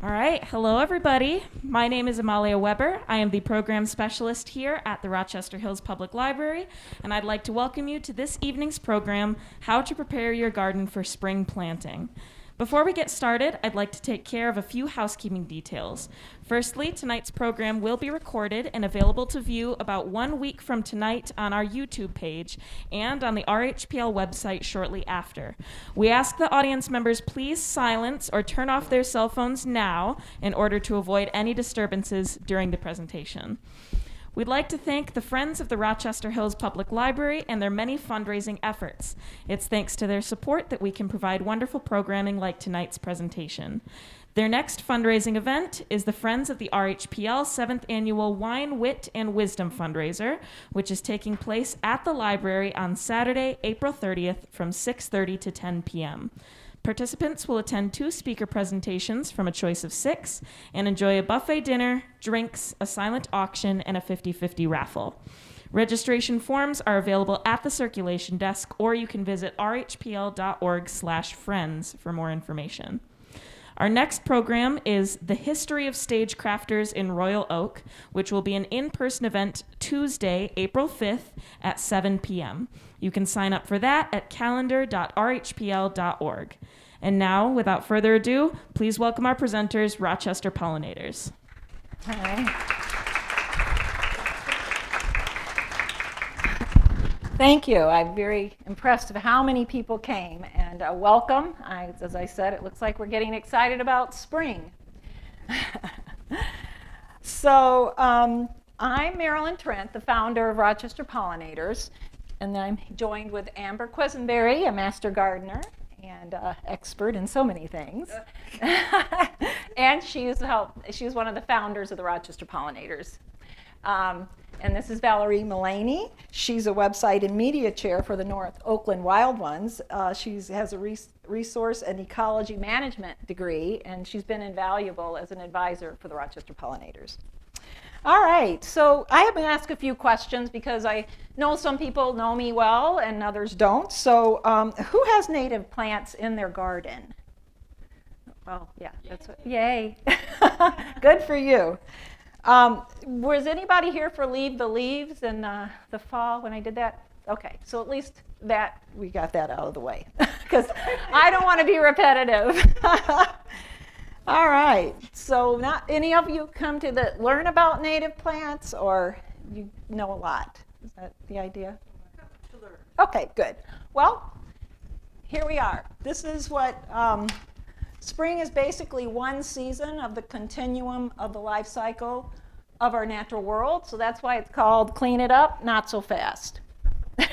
All right, hello everybody. My name is Amalia Weber. I am the program specialist here at the Rochester Hills Public Library, and I'd like to welcome you to this evening's program, How to Prepare Your Garden for Spring Planting. Before we get started, I'd like to take care of a few housekeeping details. Firstly, tonight's program will be recorded and available to view about 1 week from tonight on our YouTube page and on the RHPL website shortly after. We ask the audience members please silence or turn off their cell phones now in order to avoid any disturbances during the presentation. We'd like to thank the Friends of the Rochester Hills Public Library and their many fundraising efforts. It's thanks to their support that we can provide wonderful programming like tonight's presentation. Their next fundraising event is the Friends of the RHPL 7th Annual Wine, Wit, and Wisdom Fundraiser, which is taking place at the library on Saturday, April 30th from 6:30 to 10 p.m. Participants will attend 2 speaker presentations from a choice of 6 and enjoy a buffet dinner, drinks, a silent auction, and a 50-50 raffle. Registration forms are available at the circulation desk, or you can visit rhpl.org/friends for more information. Our next program is The History of Stagecrafters in Royal Oak, which will be an in-person event Tuesday, April 5th at 7 p.m. You can sign up for that at calendar.rhpl.org. And now, without further ado, please welcome our presenters, Rochester Pollinators. Hi. Thank you. I'm very impressed with how many people came, and welcome. As I said, it looks like we're getting excited about spring. So I'm Marilyn Trent, the founder of Rochester Pollinators, and I'm joined with Amber Quisenberry, a master gardener and expert in so many things. And she's one of the founders of the Rochester Pollinators. And this is Valerie Mullaney. She's a website and media chair for the North Oakland Wild Ones. She has a resource and ecology management degree, and she's been invaluable as an advisor for the Rochester Pollinators. All right, so I have been asked a few questions because I know some people know me well and others don't. So who has native plants in their garden? Well, yeah, that's what, yay. Good for you. Was anybody here for Leave the Leaves in the fall when I did that? Okay, so at least that we got that out of the way because I don't want to be repetitive. All right, so not any of you come to learn about native plants, or you know a lot? Is that the idea? To learn. Okay, good. Well, here we are. This is what spring is basically one season of the continuum of the life cycle of our natural world, so that's why it's called Clean It Up, Not So Fast. I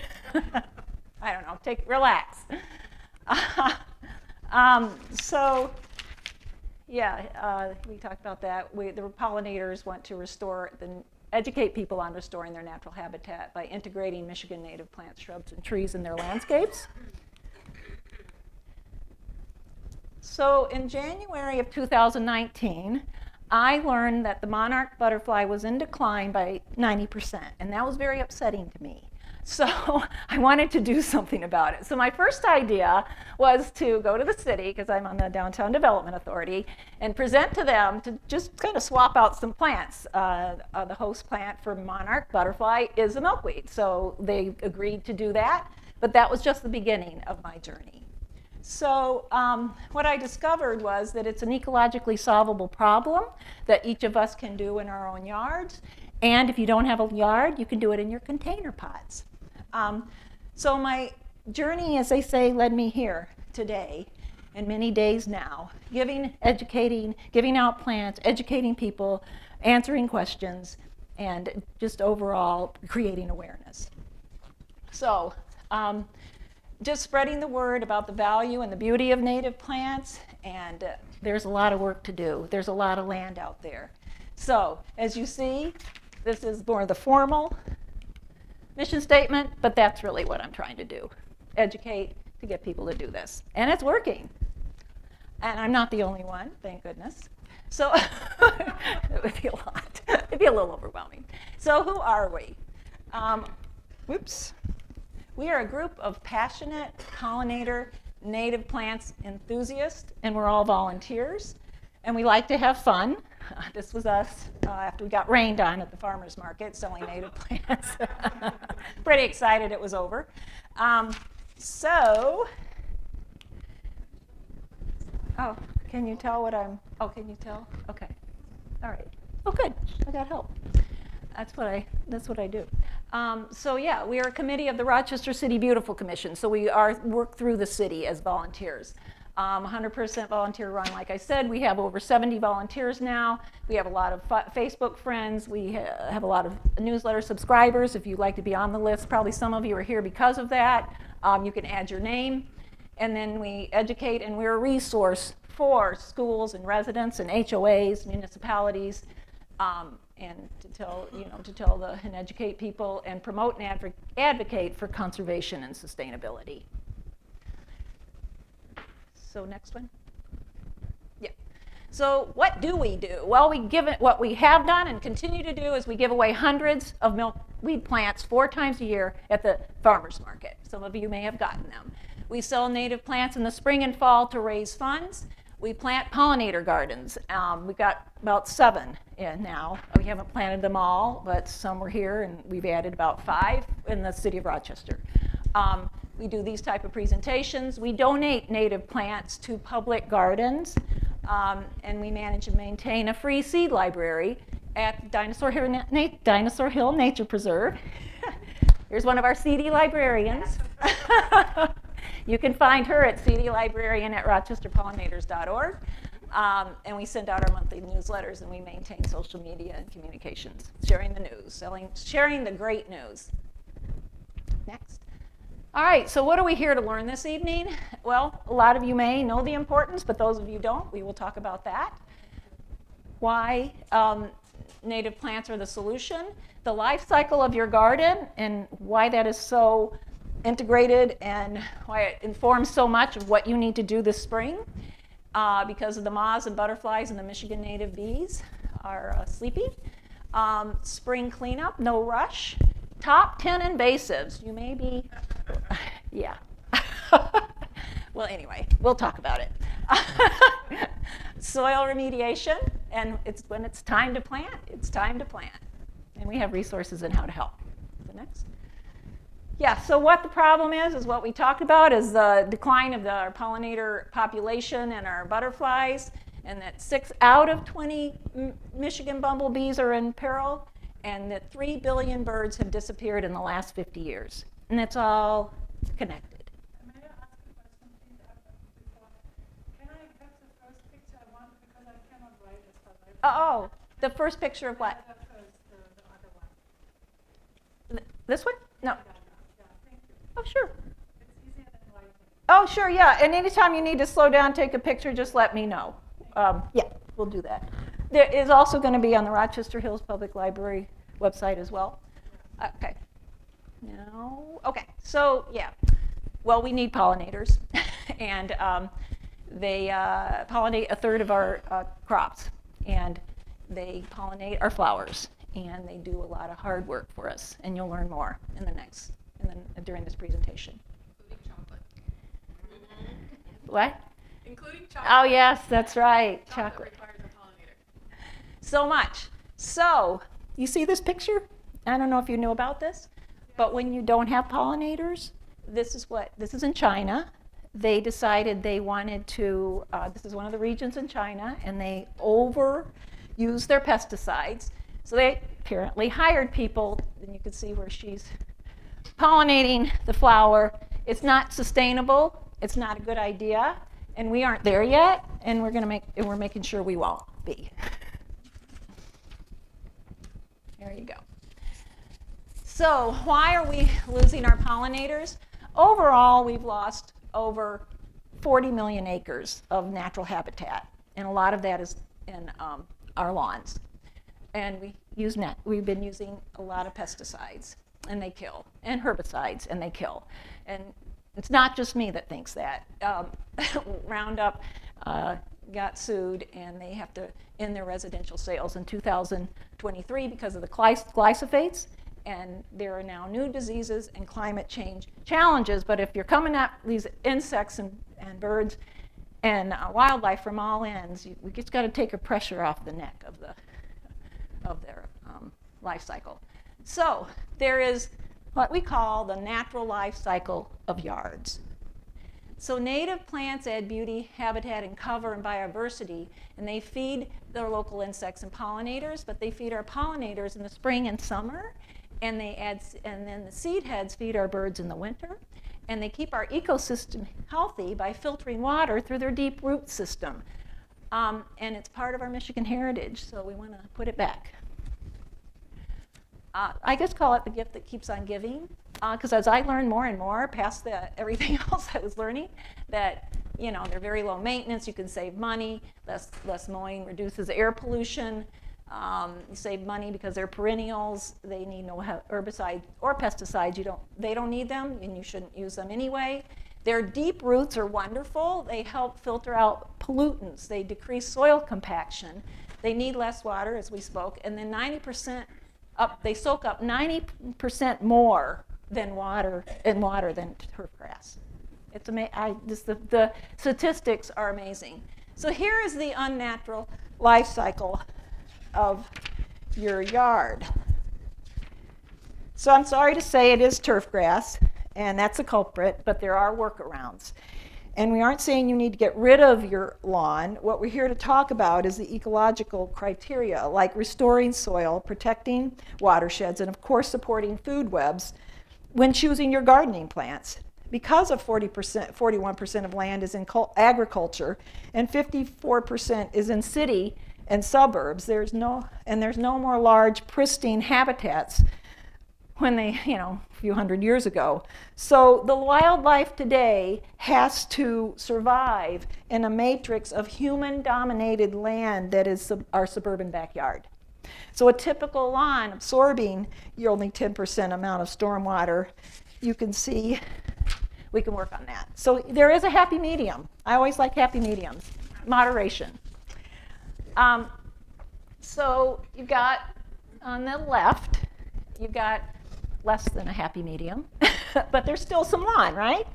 don't know, relax. We talked about that. The pollinators want to educate people on restoring their natural habitat by integrating Michigan native plants, shrubs, and trees in their landscapes. So in January of 2019, I learned that the monarch butterfly was in decline by 90%, and that was very upsetting to me. So I wanted to do something about it. So my first idea was to go to the city, because I'm on the Downtown Development Authority, and present to them to just kind of swap out some plants. The host plant for monarch butterfly is a milkweed, so they agreed to do that, but that was just the beginning of my journey. So what I discovered was that it's an ecologically solvable problem that each of us can do in our own yards. And if you don't have a yard, you can do it in your container pots. So my journey, as they say, led me here today and many days now, giving out plants, educating people, answering questions, and just overall creating awareness. So just spreading the word about the value and the beauty of native plants, and there's a lot of work to do. There's a lot of land out there. So as you see, this is more the formal mission statement, but that's really what I'm trying to do. Educate to get people to do this. And it's working. And I'm not the only one, thank goodness. So it would be a lot. It'd be a little overwhelming. So who are we? We are a group of passionate pollinator native plants enthusiasts, and we're all volunteers. and we like to have fun. This was us after we got rained on at the farmer's market selling native plants. Pretty excited it was over. Oh, can you tell what I'm, oh, can you tell? Okay, all right. Oh, good, I got help. That's what I do. So yeah, we are a committee of the Rochester City Beautiful Commission. So we work through the city as volunteers. 100% volunteer run, like I said. We have over 70 volunteers now. We have a lot of Facebook friends. We have a lot of newsletter subscribers. If you'd like to be on the list, probably some of you are here because of that. You can add your name. And then we educate, and we're a resource for schools and residents and HOAs, municipalities, and and educate people and promote and advocate for conservation and sustainability. So next one. Yeah. So what do we do? Well, what we have done and continue to do is we give away hundreds of milkweed plants 4 times a year at the farmer's market. Some of you may have gotten them. We sell native plants in the spring and fall to raise funds. We plant pollinator gardens. We've got about 7 in now. We haven't planted them all, but some were here, and we've added about 5 in the city of Rochester. We do these type of presentations. We donate native plants to public gardens, and we manage and maintain a free seed library at Dinosaur Hill Nature Preserve. Here's one of our CD librarians. You can find her at cdlibrarian@rochesterpollinators.org. And we send out our monthly newsletters, and we maintain social media and communications, sharing the news, sharing the great news. Next. All right, so what are we here to learn this evening? Well, a lot of you may know the importance, but those of you don't, we will talk about that. Why native plants are the solution, the life cycle of your garden, and why that is so integrated and why it informs so much of what you need to do this spring because of the moths and butterflies and the Michigan native bees are sleepy. Spring cleanup, no rush. Top 10 invasives. You may be, yeah. Well, anyway, we'll talk about it. Soil remediation, and when it's time to plant, it's time to plant. And we have resources in how to help. The next. Yeah, so what the problem is what we talked about is the decline of our pollinator population and our butterflies, and that 6 out of 20 Michigan bumblebees are in peril, and that 3 billion birds have disappeared in the last 50 years. And it's all connected. May I ask a question, please, before? Can I have the first picture I want, because I cannot write as fast as I Oh, the first picture of what? The other one. This one? No. Yeah, thank you. Oh, sure. It's easier than writing. Oh, sure, yeah. And anytime you need to slow down, take a picture, just let me know. Yeah, we'll do that. There is also going to be on the Rochester Hills Public Library website as well. Okay. No. Okay. So, yeah. Well, we need pollinators, and they pollinate a third of our crops, and they pollinate our flowers, and they do a lot of hard work for us. And you'll learn more during this presentation. Including chocolate. What? Including chocolate. Oh, yes, that's right. Chocolate requires a pollinator. So much. So, you see this picture? I don't know if you knew about this, but when you don't have pollinators, this is in China. They decided they wanted to, this is one of the regions in China, and they overused their pesticides. So they apparently hired people, and you can see where she's pollinating the flower. It's not sustainable. It's not a good idea, and we aren't there yet, and we're making sure we won't be. There you go. So why are we losing our pollinators? Overall, we've lost over 40 million acres of natural habitat, and a lot of that is in our lawns. And we've been using a lot of pesticides, and they kill, and herbicides, and they kill. And it's not just me that thinks that. Roundup got sued, and they have to end their residential sales in 2023 because of the glyphosates. And there are now new diseases and climate change challenges. But if you're coming at these insects and birds and wildlife from all ends. We just got to take the pressure off the neck of their life cycle. So there is what we call the natural life cycle of yards. So native plants add beauty, habitat, and cover and biodiversity, and they feed their local insects and pollinators, but they feed our pollinators in the spring and summer, and then the seed heads feed our birds in the winter, and they keep our ecosystem healthy by filtering water through their deep root system. And it's part of our Michigan heritage, so we want to put it back. I just call it the gift that keeps on giving, because as I learn more and more, past everything else I was learning, that they're very low maintenance. You can save money. Less mowing reduces air pollution. You save money because they're perennials. They need no herbicides or pesticides. They don't need them, and you shouldn't use them anyway. Their deep roots are wonderful. They help filter out pollutants. They decrease soil compaction. They need less water, as we spoke, and then 90%. They soak up 90% more than water than turf grass. It's the statistics are amazing. So here is the unnatural life cycle of your yard. So I'm sorry to say it is turf grass, and that's a culprit, but there are workarounds. And we aren't saying you need to get rid of your lawn. What we're here to talk about is the ecological criteria, like restoring soil, protecting watersheds, and of course supporting food webs when choosing your gardening plants. Because of 41% of land is in agriculture and 54% is in city and suburbs, there's no more large pristine habitats when they, a few hundred years ago. So the wildlife today has to survive in a matrix of human-dominated land that is our suburban backyard. So a typical lawn absorbing your only 10% amount of stormwater, you can see we can work on that. So there is a happy medium. I always like happy mediums, moderation. So you've got, on the left, you've got less than a happy medium, but there's still some lawn, right?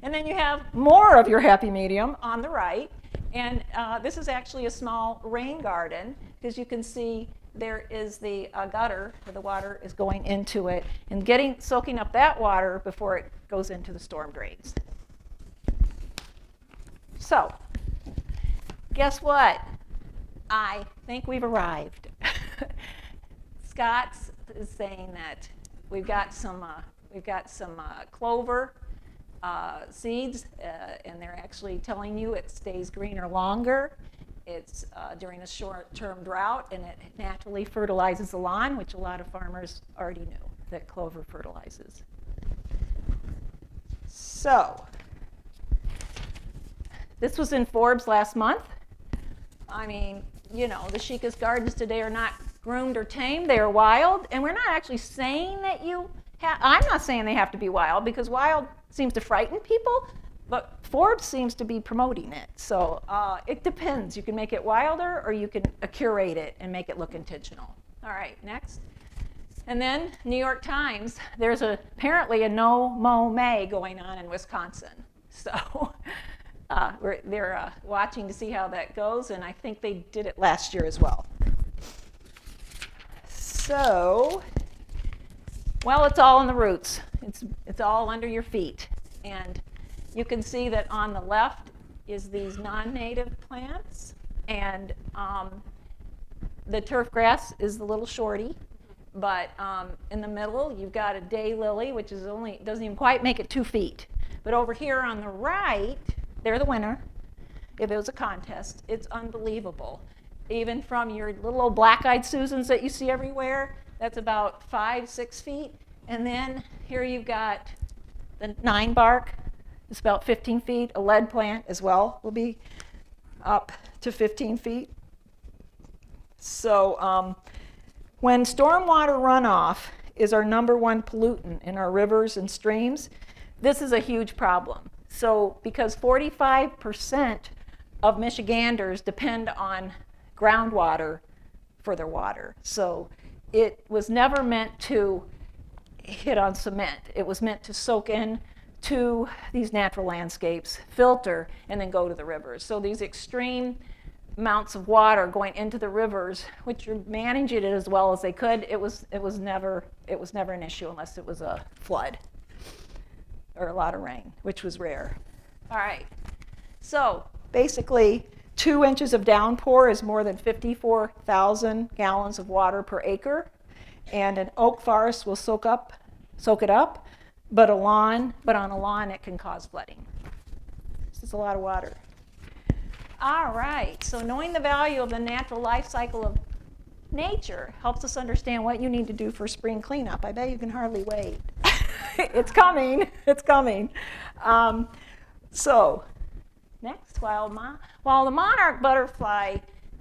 And then you have more of your happy medium on the right, and this is actually a small rain garden, because you can see there is the gutter where the water is going into it and soaking up that water before it goes into the storm drains. So, guess what? I think we've arrived. Scott is saying that we've got some clover seeds, and they're actually telling you it stays greener longer. It's during a short-term drought, and it naturally fertilizes the lawn, which a lot of farmers already knew that clover fertilizes. So, this was in Forbes last month. I mean, the chicest gardens today are not groomed or tamed, they are wild, and we're not actually saying that I'm not saying they have to be wild, because wild seems to frighten people, but Forbes seems to be promoting it. So it depends. You can make it wilder, or you can curate it and make it look intentional. All right, next. And then New York Times, there's apparently a no mow May going on in Wisconsin. So they're watching to see how that goes, and I think they did it last year as well. So, well, it's all in the roots. It's all under your feet. And you can see that on the left is these non-native plants, and the turf grass is the little shorty. But in the middle, you've got a daylily, which doesn't even quite make it 2 feet. But over here on the right, they're the winner. If it was a contest, it's unbelievable. Even from your little old black-eyed Susans that you see everywhere, that's about 5-6 feet. And then here you've got the 9 bark. It's about 15 feet. A lead plant as well will be up to 15 feet. So when stormwater runoff is our #1 pollutant in our rivers and streams, this is a huge problem. So because 45% of Michiganders depend on groundwater for their water. So it was never meant to hit on cement. It was meant to soak in to these natural landscapes, filter, and then go to the rivers. So these extreme amounts of water going into the rivers, which are managing it as well as they could, it was never an issue unless it was a flood or a lot of rain, which was rare. All right. So basically, 2 inches of downpour is more than 54,000 gallons of water per acre, and an oak forest will soak it up, but on a lawn it can cause flooding. This is a lot of water. All right, so knowing the value of the natural life cycle of nature helps us understand what you need to do for spring cleanup. I bet you can hardly wait. It's coming. It's coming. So next, while the monarch butterfly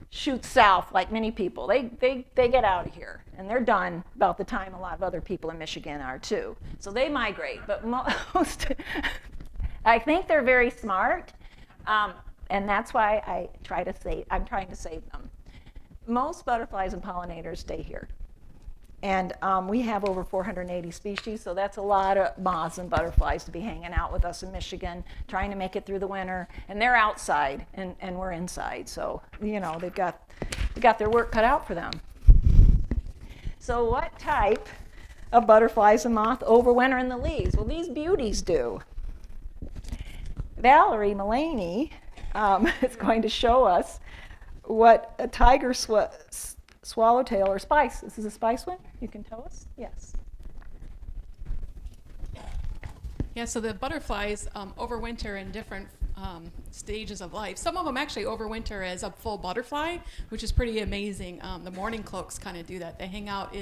shoots south, like many people, they get out of here, and they're done about the time a lot of other people in Michigan are too. So they migrate, but most, I think they're very smart, and that's why I'm trying to save them. Most butterflies and pollinators stay here. And we have over 480 species, so that's a lot of moths and butterflies to be hanging out with us in Michigan, trying to make it through the winter. And they're outside, and we're inside. So, you know, they've got their work cut out for them. So what type of butterflies and moth overwinter in the leaves? Well, these beauties do. Valerie Mullaney is going to show us what a tiger swallowtail or spice. This is a spice one? You can tell us? Yes. Yeah, so the butterflies overwinter in different stages of life. Some of them actually overwinter as a full butterfly, which is pretty amazing. The mourning cloaks kind of do that. They hang out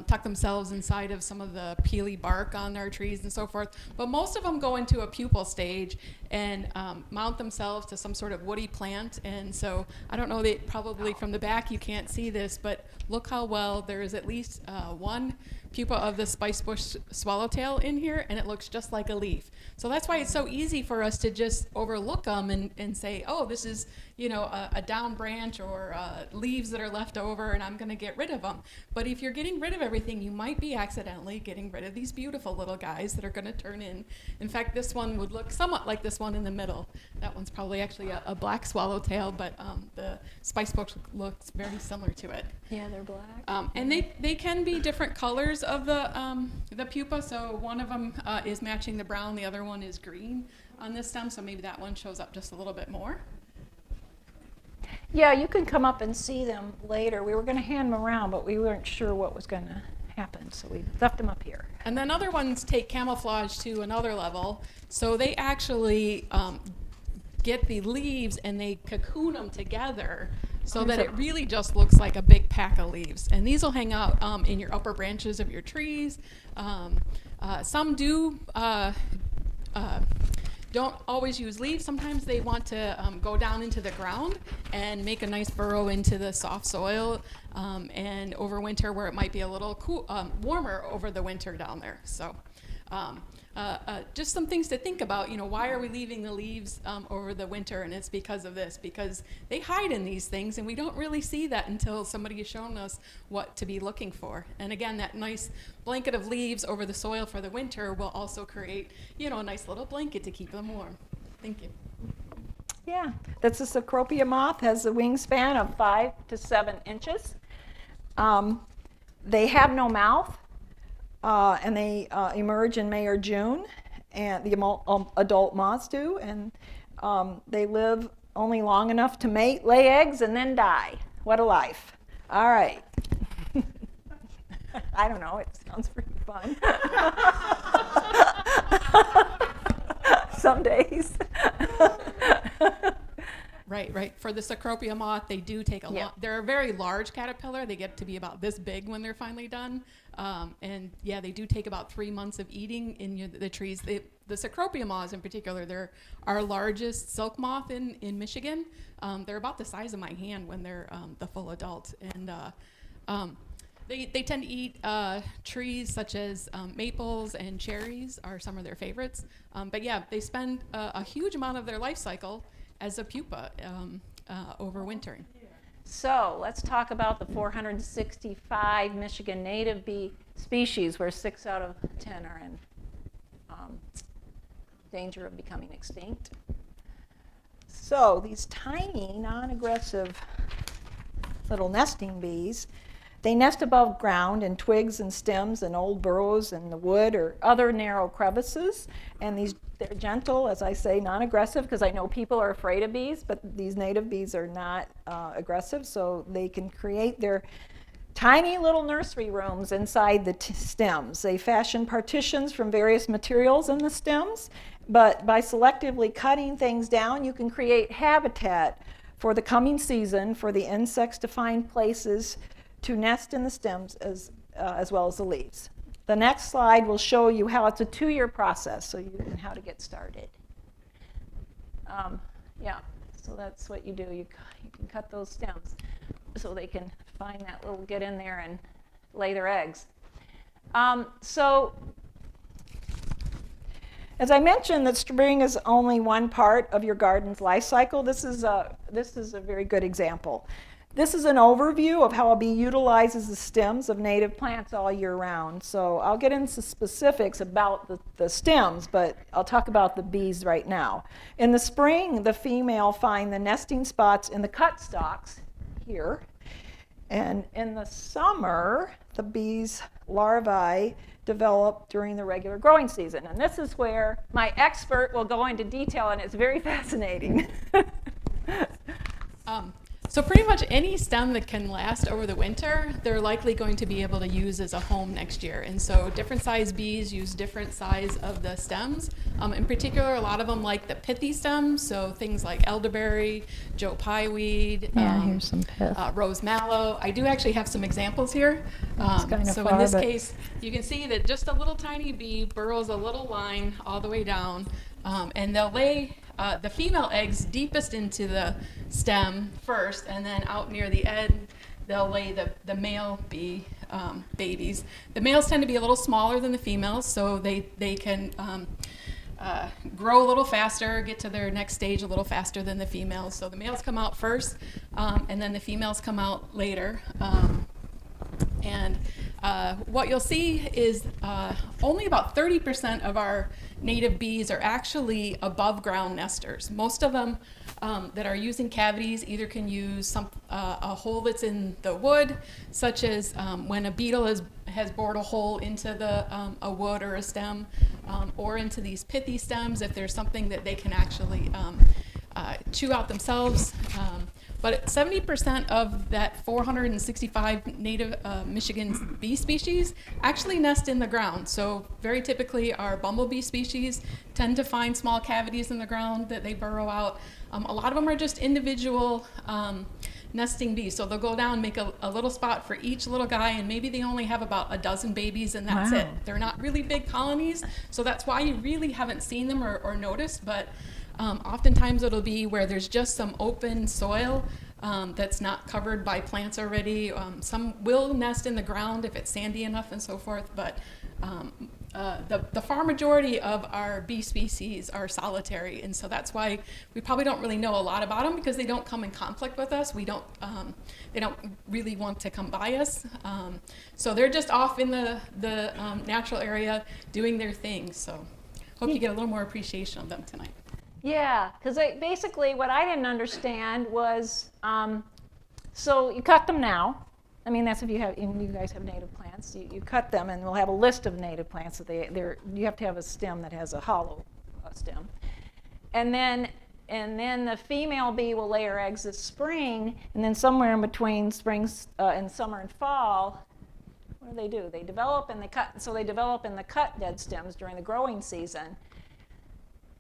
tuck themselves inside of some of the peely bark on our trees and so forth. But most of them go into a pupal stage and mount themselves to some sort of woody plant. And so I don't know, that probably from the back you can't see this, but look how well there is at least one pupa of the spicebush swallowtail in here, and it looks just like a leaf. So that's why it's so easy for us to just overlook them and say, oh, this is, you know, a down branch or leaves that are left over, and I'm going to get rid of them. But if you're getting rid of everything, you might be accidentally getting rid of these beautiful little guys that are going to turn in. In fact, this one would look somewhat like this one in the middle. That one's probably actually a black swallowtail, but the spicebush looks very similar to it. Yeah, they're black. And they can be different colors of the pupa. So one of them is matching the brown, the other one is green on this stem. So maybe that one shows up just a little bit more. Yeah, you can come up and see them later. We were going to hand them around, but we weren't sure what was going to happen, so we left them up here. And then other ones take camouflage to another level. So they actually get the leaves and they cocoon them together so that it really just looks like a big pack of leaves. And these will hang out in your upper branches of your trees. Some don't always use leaves. Sometimes they want to go down into the ground and make a nice burrow into the soft soil and overwinter where it might be a little warmer over the winter down there. So just some things to think about. You know, why are we leaving the leaves over the winter? And it's because of this, because they hide in these things, and we don't really see that until somebody has shown us what to be looking for. And again, that nice blanket of leaves over the soil for the winter will also create, you know, a nice little blanket to keep them warm. Thank you. Yeah, that's a Secropia moth, has a wingspan of 5 to 7 inches. They have no mouth. And they emerge in May or June, and the adult moths do, and they live only long enough to mate, lay eggs, and then die. What a life. All right. I don't know, it sounds pretty fun. Some days. Right. For the Secropia moth, they do take a lot. They're a very large caterpillar. They get to be about this big when they're finally done. And yeah, they do take about 3 months of eating in the trees. The Secropia moths in particular, they're our largest silk moth in Michigan. They're about the size of my hand when they're the full adult. And they tend to eat trees such as maples and cherries are some of their favorites. But yeah, they spend a huge amount of their life cycle as a pupa overwintering. So let's talk about the 465 Michigan native bee species, where 6 out of 10 are in danger of becoming extinct. So these tiny, non-aggressive little nesting bees, they nest above ground in twigs and stems and old burrows in the wood or other narrow crevices. And they're gentle, as I say, non-aggressive, because I know people are afraid of bees, but these native bees are not aggressive, so they can create their tiny little nursery rooms inside the stems. They fashion partitions from various materials in the stems, but by selectively cutting things down, you can create habitat for the coming season for the insects to find places to nest in the stems as well as the leaves. The next slide will show you how it's a 2-year process, so and how to get started. Yeah, so that's what you do. You can cut those stems so they can find that little, get in there and lay their eggs. So as I mentioned, that spring is only one part of your garden's life cycle. This is a very good example. This is an overview of how a bee utilizes the stems of native plants all year round. So I'll get into specifics about the stems, but I'll talk about the bees right now. In the spring, the female find the nesting spots in the cut stalks here. And in the summer, the bees' larvae develop during the regular growing season. And this is where my expert will go into detail, and it's very fascinating. So pretty much any stem that can last over the winter, they're likely going to be able to use as a home next year. And so different size bees use different size of the stems. In particular, a lot of them like the pithy stems, so things like elderberry, Joe Pyeweed, Here's some pith. rose mallow. I do actually have some examples here. So in this case, you can see that just a little tiny bee burrows a little line all the way down, and they'll lay the female eggs deepest into the stem first, and then out near the end, they'll lay the male bee babies. The males tend to be a little smaller than the females, so they can grow a little faster, get to their next stage a little faster than the females. So the males come out first, and then the females come out later. And what you'll see is only about 30% of our native bees are actually above ground nesters. Most of them that are using cavities either can use a hole that's in the wood, such as when a beetle has bored a hole into a wood or a stem, or into these pithy stems if there's something that they can actually chew out themselves. But 70% of that 465 native Michigan bee species actually nest in the ground. So very typically our bumblebee species tend to find small cavities in the ground that they burrow out. A lot of them are just individual nesting bees. So they'll go down, make a little spot for each little guy, and maybe they only have about a dozen babies, and that's it. They're not really big colonies, so that's why you really haven't seen them or noticed. But oftentimes it'll be where there's just some open soil that's not covered by plants already. Some will nest in the ground if it's sandy enough and so forth, but the far majority of our bee species are solitary, and so that's why we probably don't really know a lot about them, because they don't come in conflict with us. They don't really want to come by us. So they're just off in the natural area doing their thing. So hope you get a little more appreciation of them tonight. Yeah, because basically what I didn't understand was, so you cut them now. I mean, that's if you guys have native plants. You cut them, and we'll have a list of native plants that you have to have a stem that has a hollow stem. And then the female bee will lay her eggs this spring, and then somewhere in between springs and summer and fall, what do? They develop and they cut. So they develop in the cut dead stems during the growing season.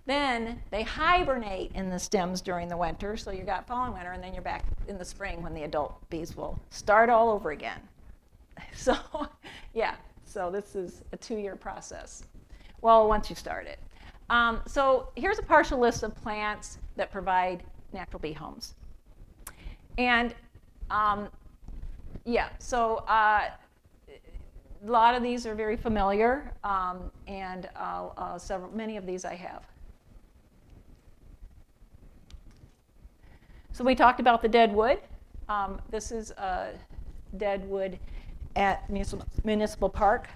Then they hibernate in the stems during the winter, so you got fall and winter, and then you're back in the spring when the adult bees will start all over again. So, yeah, so this is a 2-year process. Well, once you start it. So here's a partial list of plants that provide natural bee homes. And yeah, so a lot of these are very familiar, and many of these I have. So we talked about the dead wood. This is a dead wood at Municipal Park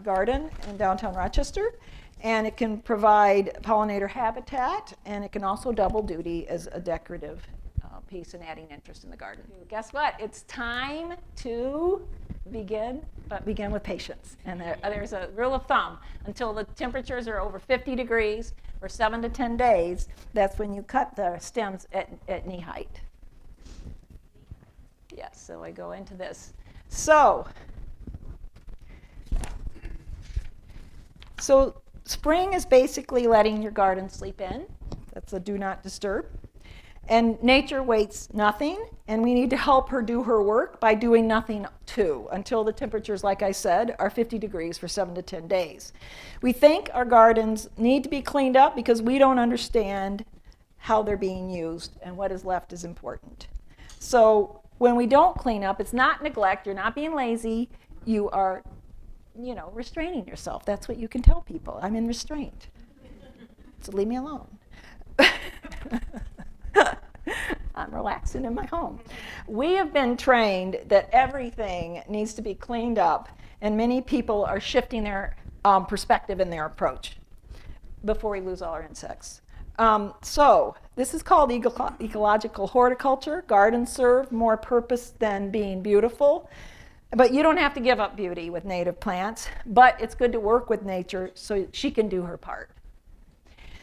Garden in downtown Rochester. And it can provide pollinator habitat, and it can also double duty as a decorative piece and adding interest in the garden. Guess what? It's time to begin, but begin with patience. And there's a rule of thumb. Until the temperatures are over 50 degrees for 7 to 10 days, that's when you cut the stems at knee height. Yes, so I go into this. So spring is basically letting your garden sleep in. That's a do not disturb. And nature waits nothing, and we need to help her do her work by doing nothing too, until the temperatures, like I said, are 50 degrees for 7 to 10 days. We think our gardens need to be cleaned up because we don't understand how they're being used, and what is left is important. So when we don't clean up, it's not neglect, you're not being lazy, you are, restraining yourself. That's what you can tell people. I'm in restraint. So leave me alone. I'm relaxing in my home. We have been trained that everything needs to be cleaned up, and many people are shifting their perspective and their approach before we lose all our insects. So this is called ecological horticulture. Gardens serve more purpose than being beautiful. But you don't have to give up beauty with native plants, but it's good to work with nature so she can do her part.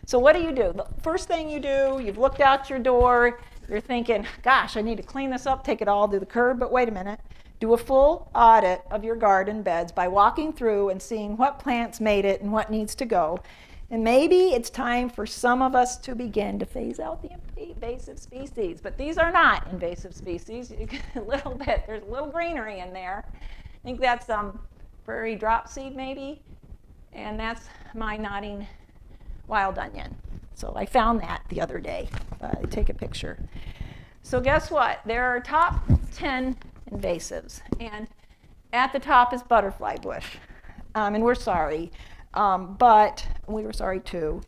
So what do? The first thing you do, you've looked out your door, you're thinking, gosh, I need to clean this up, take it all to the curb, but wait a minute. Do a full audit of your garden beds by walking through and seeing what plants made it and what needs to go. And maybe it's time for some of us to begin to phase out the invasive species. But these are not invasive species. You get a little bit, there's a little greenery in there. I think that's prairie dropseed maybe. And that's my nodding wild onion. So I found that the other day. I take a picture. So guess what? There are top 10 invasives. And at the top is butterfly bush. And we're sorry. But we were sorry too.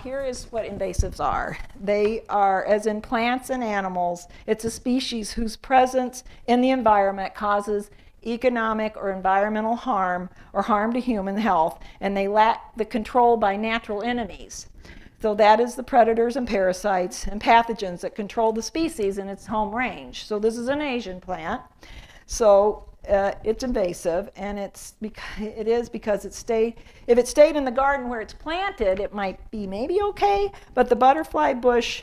Here is what invasives are. They are, as in plants and animals, it's a species whose presence in the environment causes economic or environmental harm or harm to human health, and they lack the control by natural enemies. So that is the predators and parasites and pathogens that control the species in its home range. So this is an Asian plant. So it's invasive, and it is because if it stayed in the garden where it's planted, it might be maybe okay, but the butterfly bush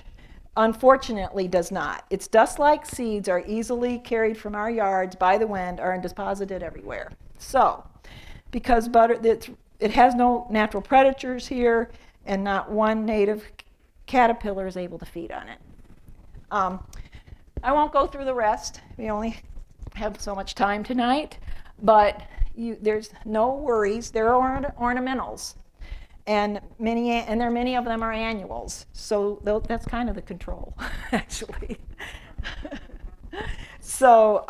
unfortunately does not. Its dust-like seeds are easily carried from our yards by the wind or deposited everywhere. So because it has no natural predators here, and not one native caterpillar is able to feed on it. I won't go through the rest. We only have so much time tonight, but there's no worries. There are ornamentals, and many of them are annuals. So that's kind of the control, actually. So,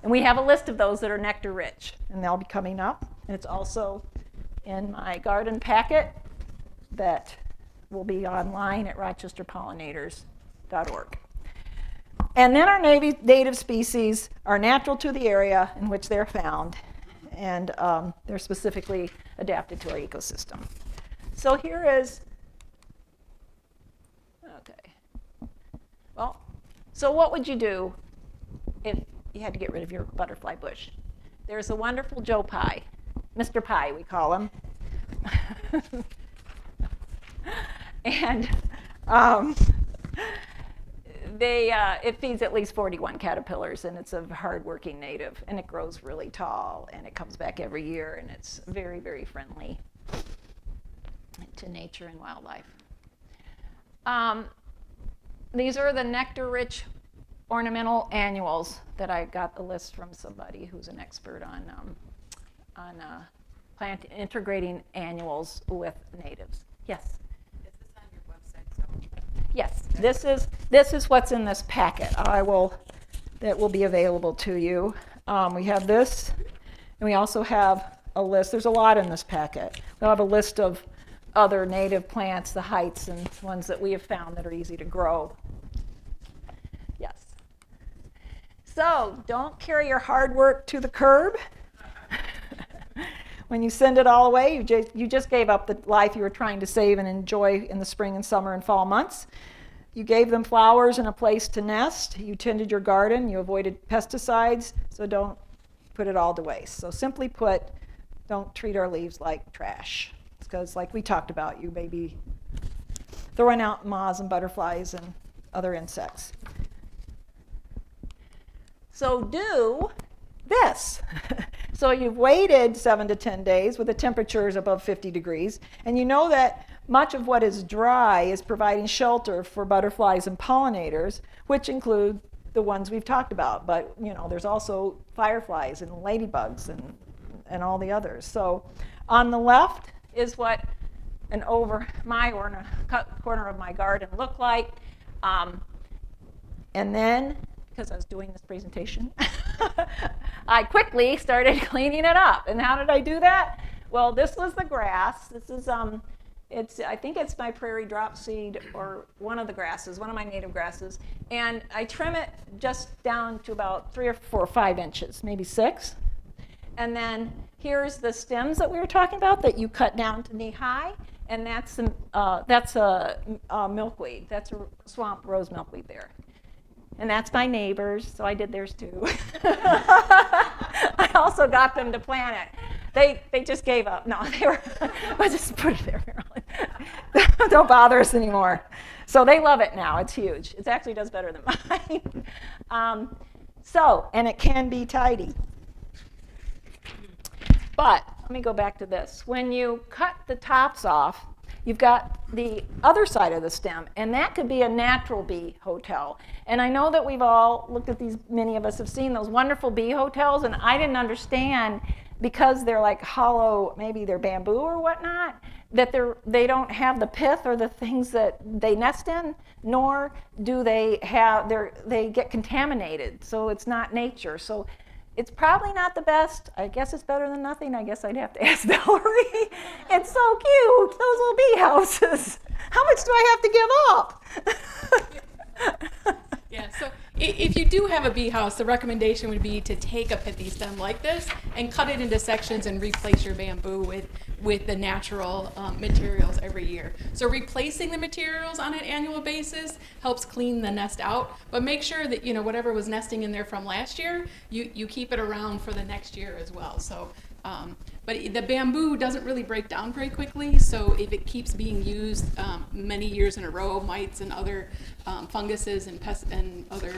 and we have a list of those that are nectar rich, and they'll be coming up. And it's also in my garden packet that will be online at rochesterpollinators.org. And then our native species are natural to the area in which they're found, and they're specifically adapted to our ecosystem. So here is, okay. Well, so what would you do if you had to get rid of your butterfly bush? There's a wonderful Joe Pye, Mr. Pye we call him. And it feeds at least 41 caterpillars, and it's a hard-working native, and it grows really tall, and it comes back every year, and it's very, very friendly to nature and wildlife. These are the nectar-rich ornamental annuals that I got the list from somebody who's an expert on plant integrating annuals with natives. Yes. Is this on your website? So Yes, this is what's in this packet. That will be available to you. We have this, and we also have a list. There's a lot in this packet. We'll have a list of other native plants, the heights, and ones that we have found that are easy to grow. Yes. So don't carry your hard work to the curb. when you send it all away, you just gave up the life you were trying to save and enjoy in the spring and summer and fall months. You gave them flowers and a place to nest. You tended your garden. You avoided pesticides. So don't put it all to waste. So simply put, don't treat our leaves like trash. Because like we talked about, you may be throwing out moths and butterflies and other insects. So do this. So you've waited 7 to 10 days with the temperatures above 50 degrees, and you know that much of what is dry is providing shelter for butterflies and pollinators, which include the ones we've talked about. But there's also fireflies and ladybugs and all the others. So on the left is what an over my corner of my garden looked like. And then, because I was doing this presentation, I quickly started cleaning it up. And how did I do that? Well, this was the grass. This is, I think it's my prairie dropseed or one of the grasses, one of my native grasses. And I trim it just down to about 3 or 4 or 5 inches, maybe 6. And then here's the stems that we were talking about that you cut down to knee high. And that's a milkweed. That's a swamp rose milkweed there. And that's my neighbors, so I did theirs too. I also got them to plant it. They just gave up. No, they were, we'll just put it there. Don't bother us anymore. So they love it now. It's huge. It actually does better than mine. And it can be tidy. But let me go back to this. When you cut the tops off, you've got the other side of the stem, and that could be a natural bee hotel. And I know that we've all looked at these, many of us have seen those wonderful bee hotels, and I didn't understand, because they're like hollow, maybe they're bamboo or whatnot, that they don't have the pith or the things that they nest in, nor do they get contaminated, so it's not nature. So it's probably not the best. I guess it's better than nothing. I guess I'd have to ask Valerie. It's so cute, those little bee houses. How much do I have to give up? Yeah, so if you do have a bee house, the recommendation would be to take a pithy stem like this and cut it into sections and replace your bamboo with the natural materials every year. So replacing the materials on an annual basis helps clean the nest out, but make sure that whatever was nesting in there from last year, you keep it around for the next year as well. So, but the bamboo doesn't really break down very quickly, so if it keeps being used many years in a row, mites and other funguses and pests and other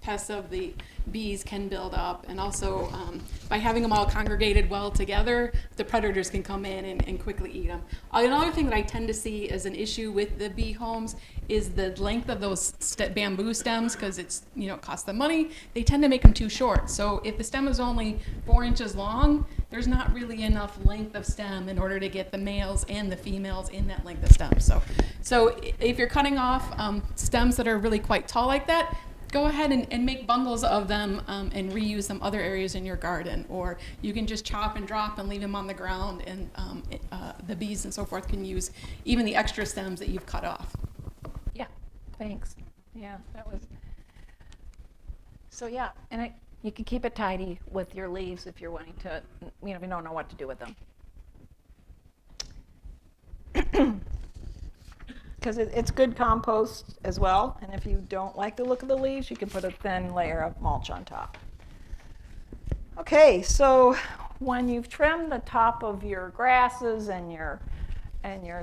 pests of the bees can build up. And also by having them all congregated well together, the predators can come in and quickly eat them. Another thing that I tend to see as an issue with the bee homes is the length of those bamboo stems, because it's it costs them money. They tend to make them too short. So if the stem is only 4 inches long, there's not really enough length of stem in order to get the males and the females in that length of stem. So if you're cutting off stems that are really quite tall like that, go ahead and make bundles of them and reuse them other areas in your garden. Or you can just chop and drop and leave them on the ground, and the bees and so forth can use even the extra stems that you've cut off. Yeah, thanks. Yeah, that was. So yeah, and you can keep it tidy with your leaves if you're wanting to, if you don't know what to do with them. Because it's good compost as well, and if you don't like the look of the leaves, you can put a thin layer of mulch on top. Okay, so when you've trimmed the top of your grasses and your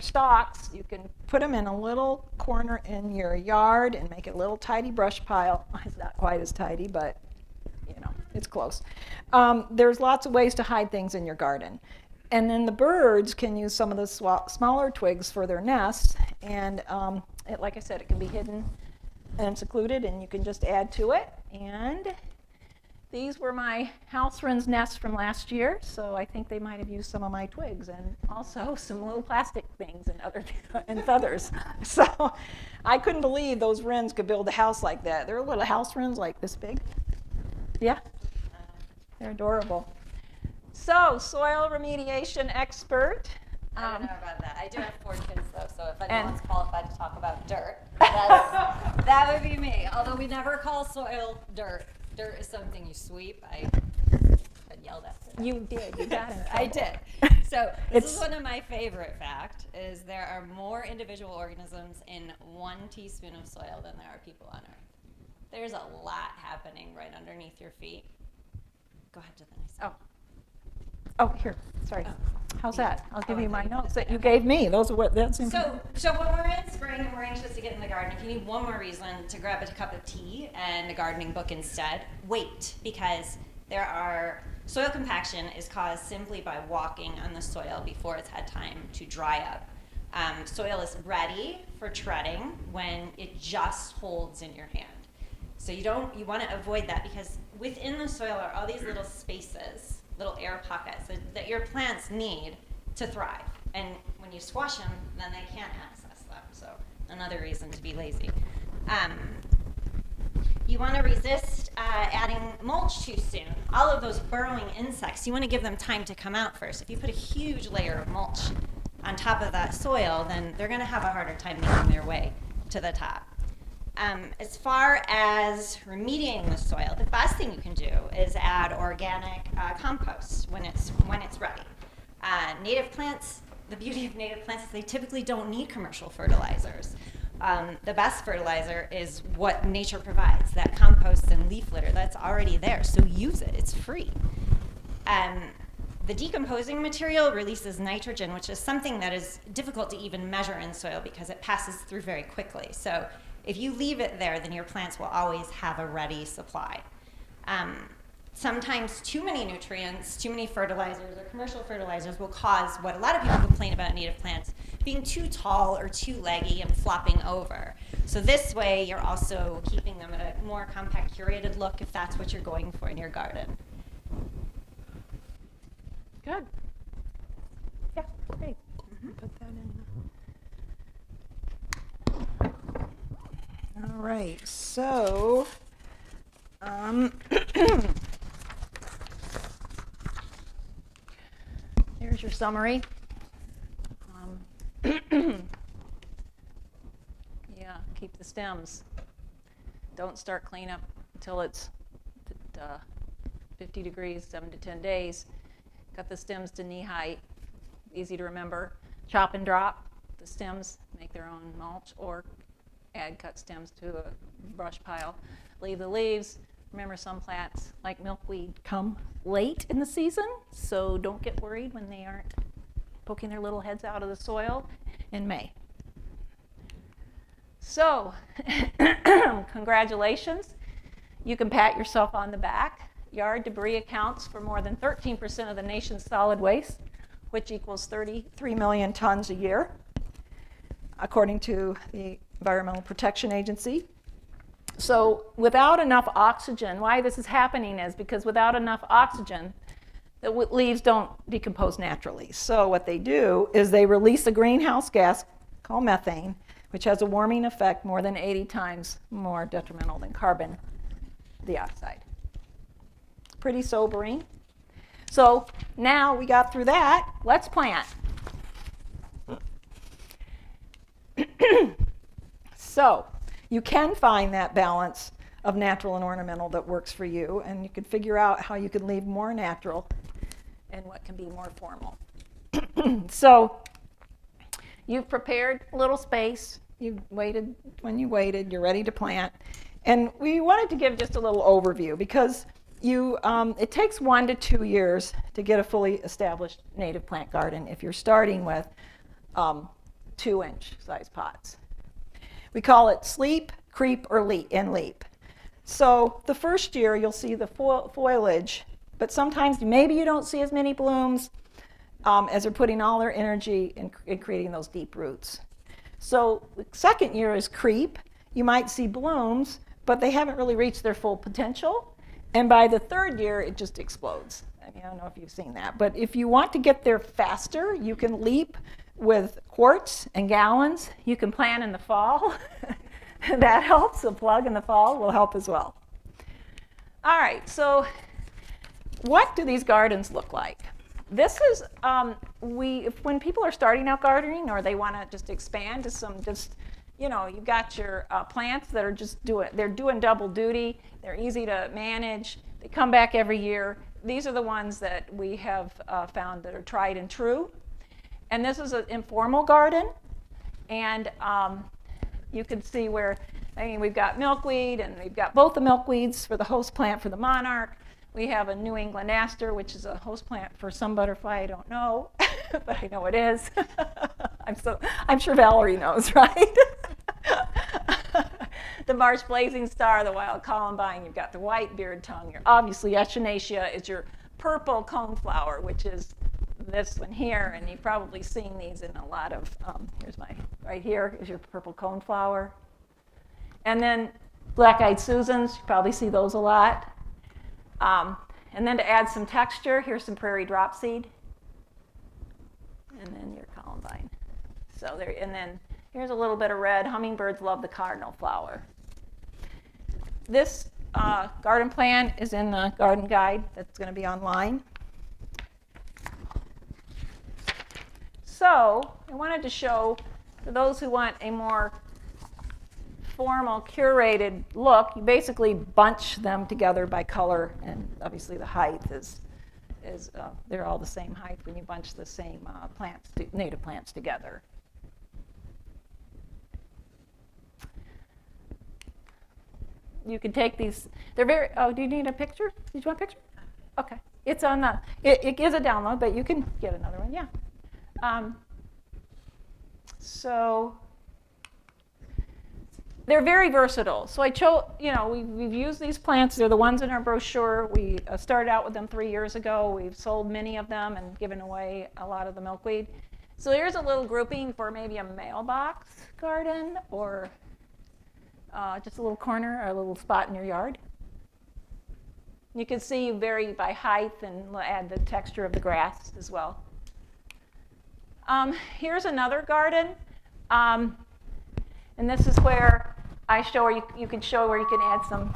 stalks, you can put them in a little corner in your yard and make a little tidy brush pile. It's not quite as tidy, but it's close. There's lots of ways to hide things in your garden. And then the birds can use some of the smaller twigs for their nests. And like I said, it can be hidden and secluded, and you can just add to it. And these were my house wren's nests from last year, so I think they might have used some of my twigs, and also some little plastic things and feathers. So I couldn't believe those wrens could build a house like that. They're little house wrens like this big. Yeah, they're adorable. So, soil remediation expert. I don't know about that. I do have 4 kids, though, so if anyone's qualified to talk about dirt, that would be me. Although we never call soil dirt. Dirt is something you sweep. I yelled at for that. You did. You got it. I did. So this is one of my favorite facts, is there are more individual organisms in 1 teaspoon of soil than there are people on Earth. There's a lot happening right underneath your feet. Go ahead to the next one. Oh, here. Sorry. Oh. How's that? I'll give Oh, you my okay. notes that you gave me. Those are what that's in. So when we're in spring and we're anxious to get in the garden, if you need one more reason to grab a cup of tea and a gardening book instead, wait, because soil compaction is caused simply by walking on the soil before it's had time to dry up. Soil is ready for treading when it just holds in your hand. So you want to avoid that, because within the soil are all these little spaces, little air pockets that your plants need to thrive. And when you squash them, then they can't access them. So another reason to be lazy. You want to resist adding mulch too soon. All of those burrowing insects, you want to give them time to come out first. If you put a huge layer of mulch on top of that soil, then they're going to have a harder time making their way to the top. As far as remediating the soil, the best thing you can do is add organic compost when it's ready. Native plants, the beauty of native plants is they typically don't need commercial fertilizers. The best fertilizer is what nature provides, that compost and leaf litter that's already there, so use it, it's free. The decomposing material releases nitrogen, which is something that is difficult to even measure in soil because it passes through very quickly. So if you leave it there, then your plants will always have a ready supply. Sometimes too many nutrients, too many fertilizers or commercial fertilizers will cause what a lot of people complain about native plants, being too tall or too leggy and flopping over. So this way you're also keeping them at a more compact, curated look if that's what you're going for in your garden. Good. Yeah, great. Put that in. All right, so here's your summary. Yeah, keep the stems. Don't start cleanup until it's 50 degrees, 7 to 10 days. Cut the stems to knee height, easy to remember. Chop and drop the stems, make their own mulch, or add cut stems to a brush pile. Leave the leaves. Remember, some plants, like milkweed, come late in the season, so don't get worried when they aren't poking their little heads out of the soil in May. So, congratulations. You can pat yourself on the back. Yard debris accounts for more than 13% of the nation's solid waste, which equals 33 million tons a year, according to the Environmental Protection Agency. So without enough oxygen, why this is happening is because without enough oxygen, the leaves don't decompose naturally. So what they do is they release a greenhouse gas called methane, which has a warming effect more than 80 times more detrimental than carbon dioxide. Pretty sobering. So now we got through that, let's plant. So you can find that balance of natural and ornamental that works for you, and you can figure out how you can leave more natural and what can be more formal. So you've prepared a little space, you waited when you waited, you're ready to plant, and we wanted to give just a little overview because it takes 1 to 2 years to get a fully established native plant garden if you're starting with 2-inch size pots. We call it sleep, creep, or leap. So the first year you'll see the foliage, but sometimes maybe you don't see as many blooms as they're putting all their energy in creating those deep roots. So the second year is creep. You might see blooms, but they haven't really reached their full potential. And by the third year, it just explodes. I mean, I don't know if you've seen that. But if you want to get there faster, you can leap with quarts and gallons. You can plant in the fall. That helps. A plug in the fall will help as well. All right, so what do these gardens look like? This is, when people are starting out gardening or they want to just expand to some you've got your plants that are they're doing double duty. They're easy to manage. They come back every year. these are the ones that we have found that are tried and true. And this is an informal garden. And you can see where, I mean, we've got milkweed, and we've got both the milkweeds for the host plant for the monarch. We have a New England aster, which is a host plant for some butterfly I don't know, but I know it is. I'm sure Valerie knows, right? The March blazing star, the wild columbine, you've got the white beard tongue. Obviously, echinacea is your purple coneflower, which is this one here, and you've probably seen these in a lot of, here's my, right here is your purple coneflower. And then black-eyed Susans, you probably see those a lot. And then to add some texture, here's some prairie dropseed. And then your columbine. So there, and then here's a little bit of red. Hummingbirds love the cardinal flower. This garden plan is in the garden guide that's going to be online. So I wanted to show, for those who want a more formal, curated look, you basically bunch them together by color, and obviously the height is they're all the same height when you bunch the same plants, native plants together. You can take these, they're very, oh, do you need a picture? Did you want a picture? Okay. It's on the, it gives a download, but you can get another one, yeah. So they're very versatile. So I chose, you know, we've used these plants. They're the ones in our brochure. We started out with them 3 years ago. We've sold many of them and given away a lot of the milkweed. So here's a little grouping for maybe a mailbox garden or just a little corner or a little spot in your yard. You can see you vary by height and add the texture of the grass as well. Here's another garden. And this is where I show where you can show where you can add some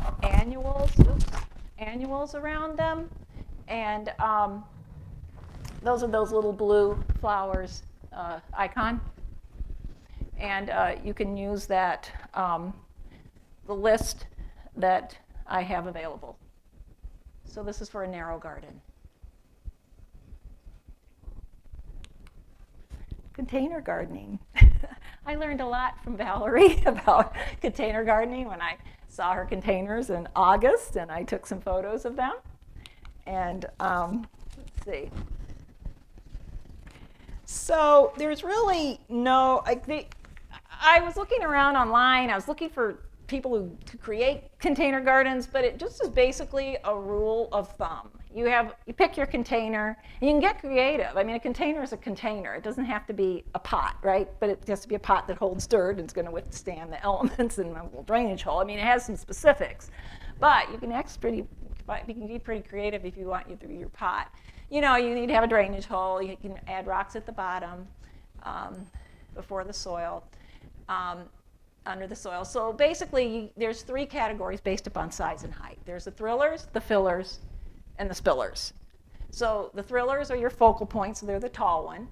annuals around them. And those are those little blue flowers icon. And you can use that, the list that I have available. So this is for a narrow garden. Container gardening. I learned a lot from Valerie about container gardening when I saw her containers in August, and I took some photos of them. And let's see. So there's really no, I was looking around online. I was looking for people to create container gardens, but it just is basically a rule of thumb. You pick your container, and you can get creative. I mean, a container is a container. It doesn't have to be a pot, right? But it has to be a pot that holds dirt and it's going to withstand the elements and a little drainage hole. I mean, it has some specifics, but you can be pretty creative if you want your pot. You know, you need to have a drainage hole. You can add rocks at the bottom before the soil, under the soil. So basically, there's 3 categories based upon size and height. There's the thrillers, the fillers, and the spillers. So the thrillers are your focal points, so they're the tall one,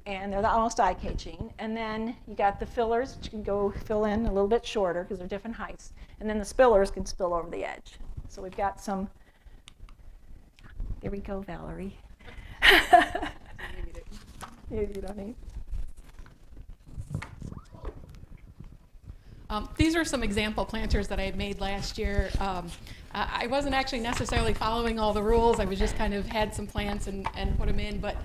and they're the almost eye-catching. And then you got the fillers, which you can go fill in a little bit shorter because they're different heights. And then the spillers can spill over the edge. So we've got some, there we go, Valerie. You don't need. These are some example planters that I made last year. I wasn't actually necessarily following all the rules. I was just kind of had some plants and put them in, but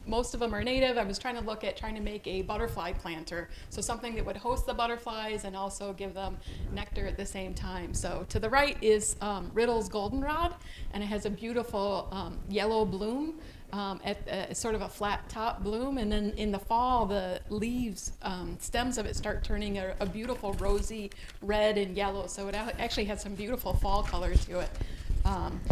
most of them are native. I was trying to make a butterfly planter, so something that would host the butterflies and also give them nectar at the same time. So to the right is Riddle's goldenrod, and it has a beautiful yellow bloom. At sort of a flat top bloom, and then in the fall the leaves, stems of it start turning a beautiful rosy red and yellow, so it actually has some beautiful fall color to it.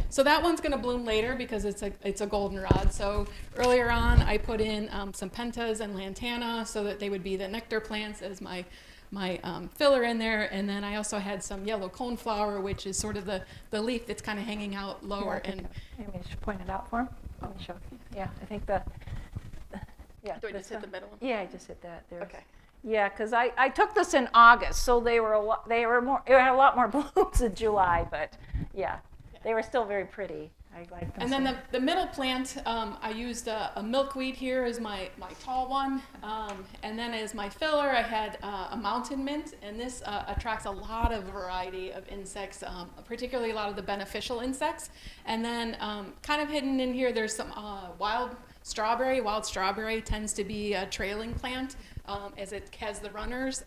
So that one's going to bloom later because it's a goldenrod. So earlier on I put in some pentas and lantana so that they would be the nectar plants as my filler in there, and then I also had some yellow coneflower, which is sort of the leaf that's kind of hanging out lower. Yeah, and maybe you should point it out for him. Let me show you. Yeah, I think yeah. Do I just hit the middle? Yeah, I just hit that there. Okay. Yeah, because I took this in August, so it had a lot more blooms in July, but yeah, they were still very pretty. I like them. And then the middle plant, I used a milkweed here as my tall one. And then as my filler, I had a mountain mint. And this attracts a lot of variety of insects, particularly a lot of the beneficial insects. And then kind of hidden in here, there's some wild strawberry. Wild strawberry tends to be a trailing plant. As it has the runners.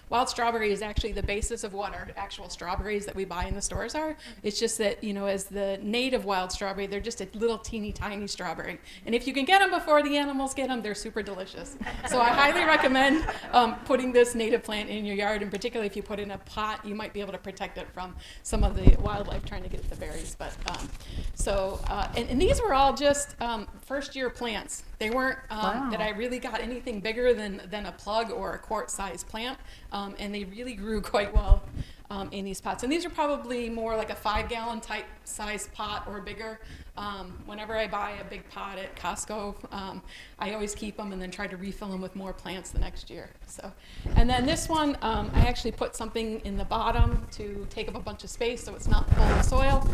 Wild strawberry is actually the basis of what our actual strawberries that we buy in the stores are. It's just that, as the native wild strawberry, they're just a little teeny tiny strawberry. And if you can get them before the animals get them, they're super delicious. So I highly recommend putting this native plant in your yard, and particularly if you put it in a pot, you might be able to protect it from some of the wildlife trying to get at the berries. But and these were all just first year plants. They weren't that I really got anything bigger than a plug or a quart-sized plant, and they really grew quite well in these pots. And these are probably more like a 5-gallon type size pot or bigger. Whenever I buy a big pot at Costco, I always keep them and then try to refill them with more plants the next year. So, and then this one, I actually put something in the bottom to take up a bunch of space so it's not full of soil.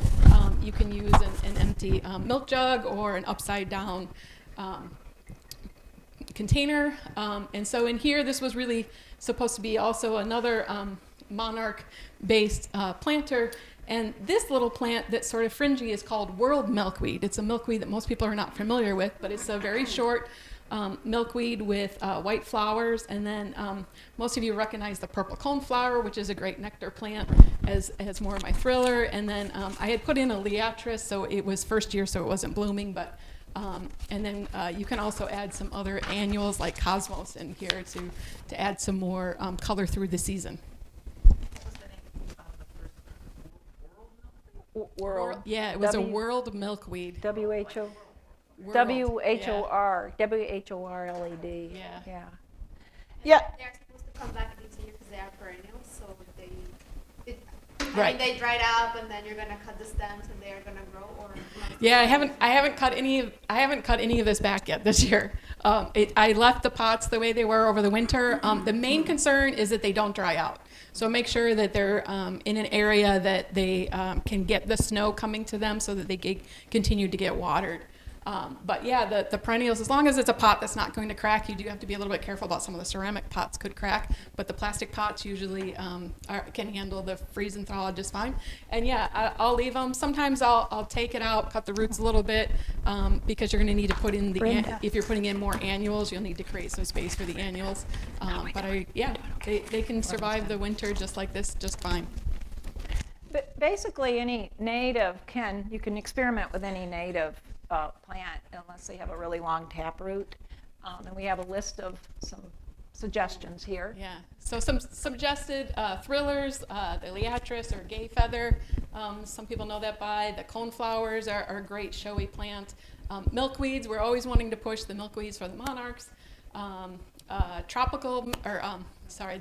You can use an empty milk jug or an upside down container. And so in here, this was really supposed to be also another monarch-based planter. And this little plant that's sort of fringy is called world milkweed. It's a milkweed that most people are not familiar with, but it's a very short milkweed with white flowers. And then most of you recognize the purple coneflower, which is a great nectar plant, as more of my thriller. And then I had put in a liatris, so it was first year, so it wasn't blooming, but and then you can also add some other annuals like Cosmos in here to add some more color through the season. World. Yeah, it was a world milkweed. W-H-O. World, W-H-O-R. W-H-O-R-L-E-D. Yeah. Yeah. They're supposed to come back each year because they are perennials, so Right. they dried up, and then you're gonna cut the stems, and they're gonna grow. Or Yeah, I haven't cut any of this back yet this year. I left the pots the way they were over the winter. The main concern is that they don't dry out. So make sure that they're in an area that they can get the snow coming to them so that they continue to get watered. But yeah, the perennials, as long as it's a pot that's not going to crack, you do have to be a little bit careful about some of the ceramic pots could crack, but the plastic pots usually can handle the freeze and thaw just fine. And yeah, I'll leave them. Sometimes I'll take it out, cut the roots a little bit, because you're going to need to put in if you're putting in more annuals, you'll need to create some space for the annuals. But they can survive the winter just like this, just fine. But basically, any native you can experiment with any native plant unless they have a really long taproot. And we have a list of some suggestions here. Yeah, so some suggested thrillers, the liatris or gay feather. Some people know that by. The coneflowers are a great showy plant. Milkweeds, we're always wanting to push the milkweeds for the monarchs.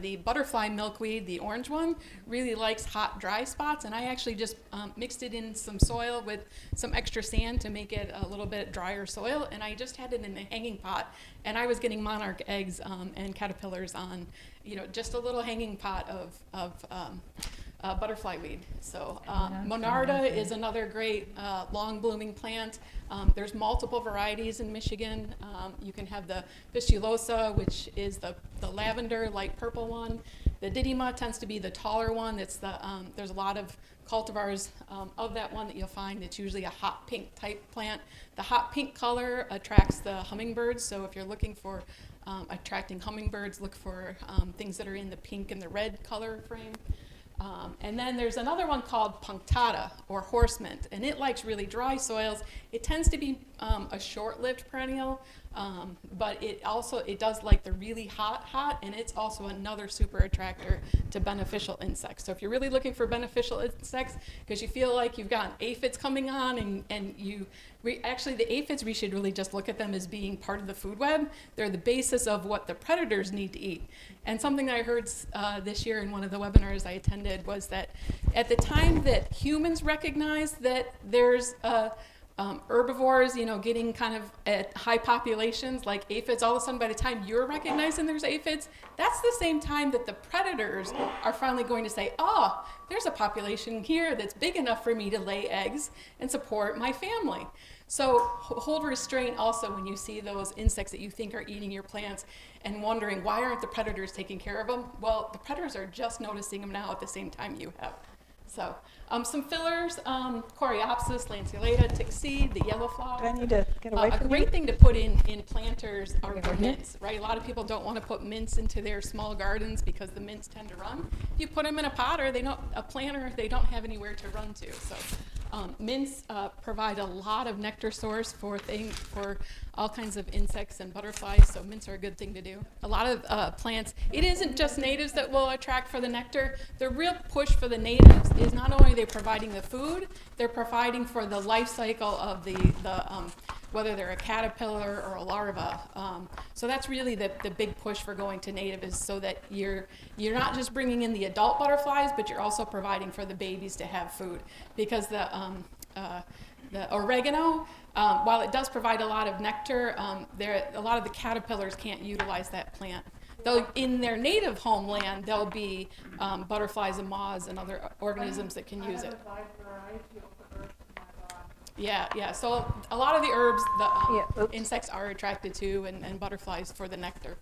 The butterfly milkweed, the orange one, really likes hot, dry spots, and I actually just mixed it in some soil with some extra sand to make it a little bit drier soil, and I just had it in a hanging pot, and I was getting monarch eggs and caterpillars on, just a little hanging pot of butterfly weed. So Monarda is another great long blooming plant. There's multiple varieties in Michigan. You can have the fistulosa, which is the lavender light purple one. The Didyma tends to be the taller one. There's a lot of cultivars of that one that you'll find. It's usually a hot pink type plant. The hot pink color attracts the hummingbirds. So if you're looking for attracting hummingbirds, look for things that are in the pink and the red color frame. And then there's another one called punctata or horse mint, and it likes really dry soils. It tends to be a short-lived perennial, but it does like the really hot, and it's also another super attractor to beneficial insects. So if you're really looking for beneficial insects, because you feel like you've got aphids coming on, and actually the aphids, we should really just look at them as being part of the food web. They're the basis of what the predators need to eat. And something that I heard this year in one of the webinars I attended was that at the time that humans recognized that there's herbivores, getting kind of at high populations like aphids, all of a sudden by the time you're recognizing there's aphids, that's the same time that the predators are finally going to say, oh, there's a population here that's big enough for me to lay eggs and support my family. So hold restraint also when you see those insects that you think are eating your plants and wondering, why aren't the predators taking care of them? Well, the predators are just noticing them now at the same time you have. So some fillers, Coreopsis, lanceolata, tick seed, the yellow flower. Do I need to get away from A great you? thing to put in planters are Right the here? mints, right? A lot of people don't want to put mints into their small gardens because the mints tend to run. If you put them in a pot or a planter, they don't have anywhere to run to. So mints provide a lot of nectar source for all kinds of insects and butterflies, so mints are a good thing to do. A lot of plants, it isn't just natives that will attract for the nectar. The real push for the natives is not only are they providing the food, they're providing for the life cycle of the whether they're a caterpillar or a larva. So that's really the big push for going to native, is so that you're not just bringing in the adult butterflies, but you're also providing for the babies to have food. Because the oregano, while it does provide a lot of nectar, a lot of the caterpillars can't utilize that plant. Though in their native homeland, there'll be butterflies and moths and other organisms that can use it. I have a wide variety of the herbs in my garden. Yeah. So a lot of the herbs the oops. insects are attracted to, and butterflies for the nectar.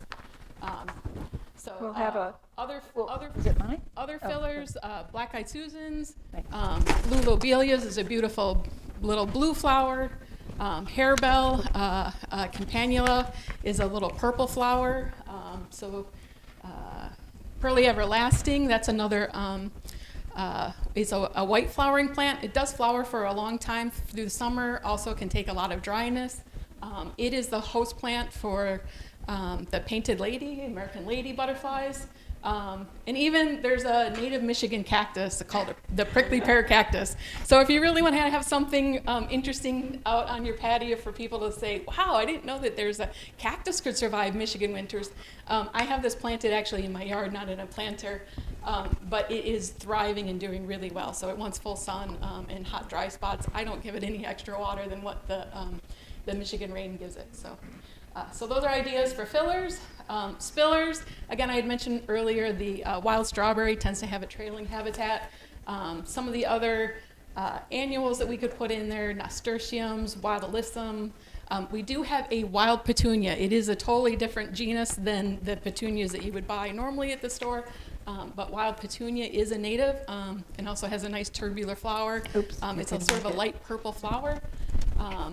So We'll have a- other Is it mine? other Oh, fillers, black-eyed Susans, Thanks. blue lobelias is a beautiful little blue flower. Harebell, campanula is a little purple flower. Pearly everlasting, that's another, it's a white flowering plant. It does flower for a long time through the summer, also can take a lot of dryness. It is the host plant for the painted lady, American lady butterflies. And even there's a native Michigan cactus called the prickly pear cactus. So if you really want to have something interesting out on your patio for people to say, wow, I didn't know that there's a cactus could survive Michigan winters. I have this planted actually in my yard, not in a planter, but it is thriving and doing really well. So it wants full sun and hot, dry spots. I don't give it any extra water than what the Michigan rain gives it. So those are ideas for fillers. Spillers, again, I had mentioned earlier the wild strawberry tends to have a trailing habitat. Some of the other annuals that we could put in there, nasturtiums, wild alyssum. We do have a wild petunia. It is a totally different genus than the petunias that you would buy normally at the store. But wild petunia is a native and also has a nice tubular flower. Oops, It's a sort of a light purple flower.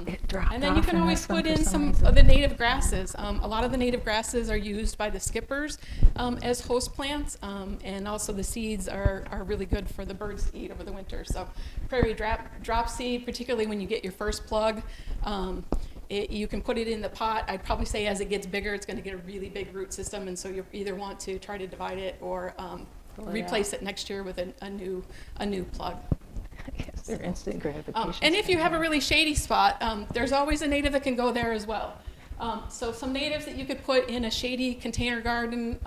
It dropped And then you off can in always this one put for in some some reason. of the native grasses. A lot of the native grasses are used by the skippers as host plants, and also the seeds are really good for the birds to eat over the winter. So prairie drop seed, particularly when you get your first plug, you can put it in the pot. I'd probably say as it gets bigger, it's going to get a really big root system, and so you'll either want to try to divide it or replace it next year with a new plug. Yes, they're instant gratification. And if you have a really shady spot, there's always a native that can go there as well. So some natives that you could put in a shady container garden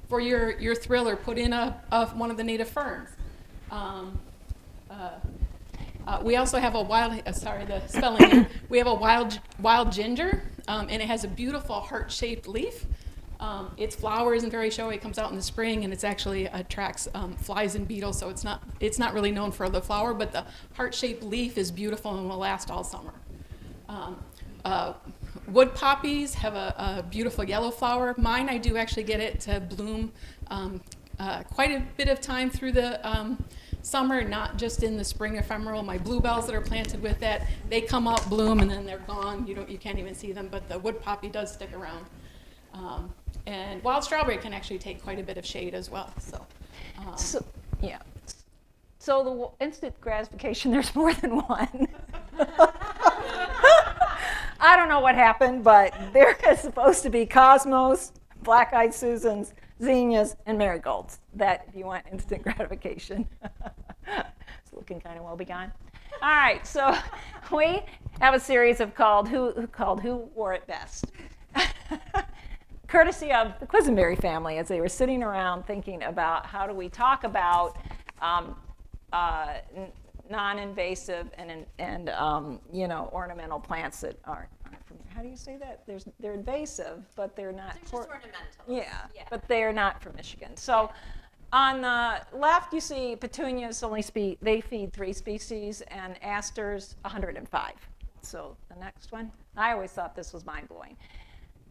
for your thriller, put in one of the native ferns. We also have a we have a wild ginger, and it has a beautiful heart-shaped leaf. Its flower isn't very showy. It comes out in the spring, and it actually attracts flies and beetles. So it's not really known for the flower, but the heart-shaped leaf is beautiful and will last all summer. Wood poppies have a beautiful yellow flower. Mine, I do actually get it to bloom quite a bit of time through the summer, not just in the spring ephemeral. My bluebells that are planted with that, they come up, bloom, and then they're gone. You can't even see them, but the wood poppy does stick around. And wild strawberry can actually take quite a bit of shade as well. So the instant gratification, there's more than one. I don't know what happened, but there is supposed to be cosmos, black-eyed Susans, zinnias, and marigolds. That if you want instant gratification. It's looking kind of woe begone. All right, so we have a series called Who Wore It Best? Courtesy of the Quisenberry family, as they were sitting around thinking about how do we talk about non-invasive and ornamental plants that aren't from how do you say that? They're invasive, but they're not. They're just ornamental. Yeah, but they are not from Michigan. So on the left, you see petunias they feed 3 species, and asters 105. So the next one, I always thought this was mind-blowing.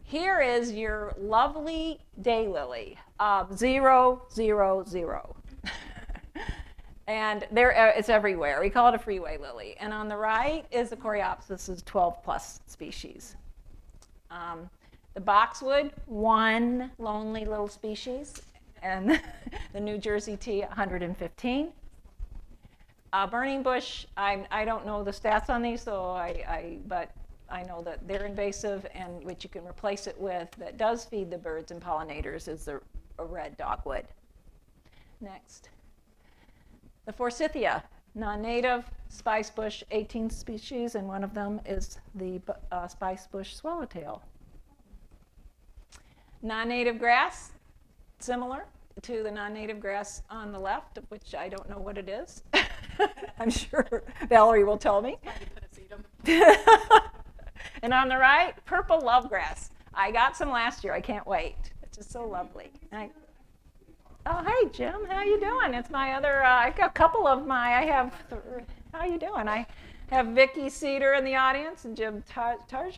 Here is your lovely daylily, 000. And it's everywhere. We call it a freeway lily. And on the right is the Coreopsis, 12+ species. The boxwood, 1 lonely little species. And the New Jersey tea, 115. Burning bush, I don't know the stats on these, but I know that they're invasive, and which you can replace it with that does feed the birds and pollinators is a red dogwood. Next. The Forsythia, non-native, spice bush, 18 species, and one of them is the spice bush swallowtail. Non-native grass, similar to the non-native grass on the left, which I don't know what it is. I'm sure Valerie will tell me. And on the right, purple lovegrass. I got some last year. I can't wait. It's just so lovely. Oh, hey, Jim. How you doing? It's my other, I've got a couple of how you doing? I have Vicky Cedar in the audience and Jim Tarjet.